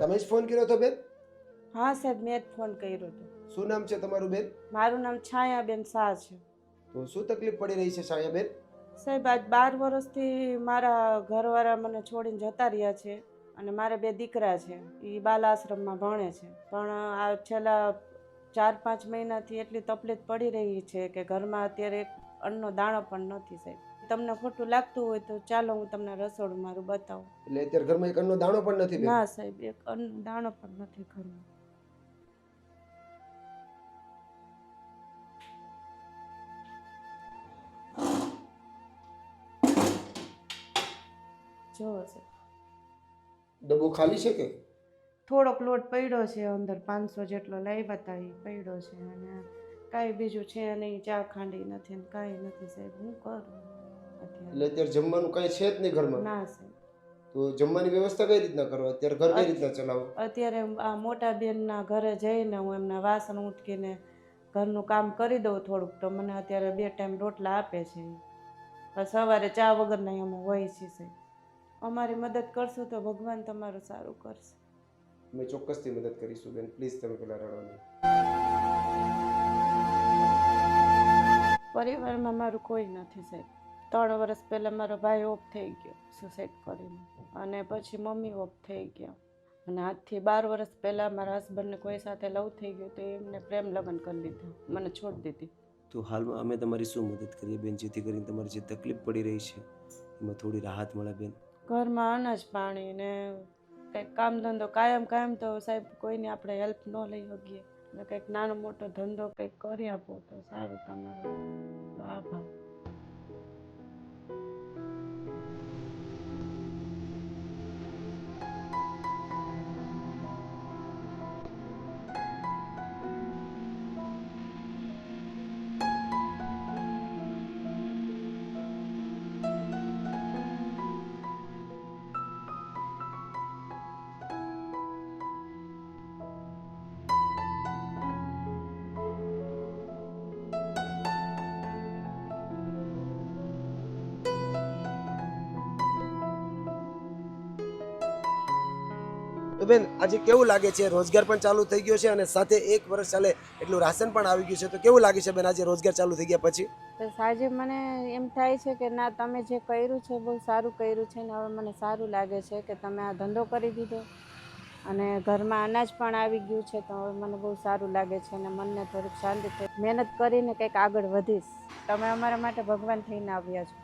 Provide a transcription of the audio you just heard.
તમે જ ફોન કર્યો હતો બેન? હા સાહેબ, મેં જ ફોન કર્યો હતો. શું નામ છે તમારું બેન? મારું નામ છાયાબેન શાહ છે. તો શું તકલીફ પડી રહી છે છાયાબેન? સાહેબ, આજ 12 વર્ષથી મારા ઘરવાળા મને છોડીને જતા રહ્યા છે અને મારે 2 દીકરા છે. એ બાલ આશ્રમમાં ભણે છે, પણ આ છેલ્લા 4-5 મહિનાથી એટલી તકલીફ પડી રહી છે કે ઘરમાં અત્યારે એક અન્નનો દાણો પણ નથી સાહેબ. તમને ખોટું લાગતું હોય તો ચાલો હું તમને રસોડું મારું બતાવું. એટલે અત્યારે ઘરમાં એક અન્નનો દાણો પણ નથી બેન? ના સાહેબ, એક અન્નનો દાણો પણ નથી ઘરમાં. જો સાહેબ, ડબ્બો ખાલી છે કે? થોડોક લોટ પડ્યો છે અંદર, 500 જેટલો લાવ્યા હતા એ પડ્યો છે અને કાંઈ બીજું છે નહીં, ચા ખાંડી નથી ને કાંઈ નથી સાહેબ. હું કરું એટલે અત્યારે? અત્યારે જમવાનું કઈ છે જ નહીં ઘરમાં? ના સાહેબ. તો જમવાની વ્યવસ્થા કઈ રીતના કરો? અત્યારે ઘર કઈ રીતના ચલાવો? અત્યારે આ મોટા બેનના ઘરે જઈને હું એમના વાસણ ઉટકીને ઘરનું કામ કરી દઉં થોડુંક, તો મને અત્યારે 2 ટાઈમ રોટલા આપે છે. સવારે ચા વગરના અમે હોય છીએ સાહેબ. અમારી મદદ કરશો તો ભગવાન તમારું સારું કરશે. અમે ચોક્કસથી મદદ કરીશું બેન, પ્લીઝ તમે પેલા રડો નહીં. પરિવારમાં મારું કોઈ નથી સાહેબ. 3 વર્ષ પહેલાં મારો ભાઈ ઓફ થઈ ગયો સુસાઇડ કરીને, અને પછી મમ્મી ઓફ થઈ ગયા, અને આજથી 12 વર્ષ પહેલાં મારા હસબન્ડને કોઈ સાથે લવ થઈ ગયું તો એમને પ્રેમ લગ્ન કરી લીધા, મને છોડી દીધી. તો હાલમાં અમે તમારી શું મદદ કરીએ બેન, જેથી કરીને તમારી જે તકલીફ પડી રહી છે એમાં થોડી રાહત મળે બેન? ઘરમાં અનાજ પાણી ને કંઈક કામ ધંધો કાયમ તો સાહેબ કોઈની આપણે હેલ્પ ન લઈ શકીએ, એટલે કંઈક નાનો મોટો ધંધો કંઈક કરી આપો તો સારું. તમારો આભાર. તો બેન આજે કેવું લાગે છે? રોજગાર પણ ચાલુ થઈ ગયો છે અને સાથે 1 વર્ષ ચાલે એટલું રાશન પણ આવી ગયું છે, તો કેવું લાગે છે બેન આજે રોજગાર ચાલુ થઈ ગયા પછી? તો આજે મને એમ થાય છે કે ના, તમે જે કર્યું છે બહુ સારું કર્યું છે, ને હવે મને સારું લાગે છે કે તમે આ ધંધો કરી દીધો અને ઘરમાં અનાજ પણ આવી ગયું છે, તો હવે મને બહુ સારું લાગે છે અને મનને થોડીક શાંતિ થઈ. મહેનત કરીને કંઈક આગળ વધીશ. તમે અમારા માટે ભગવાન થઈને આવ્યા છો.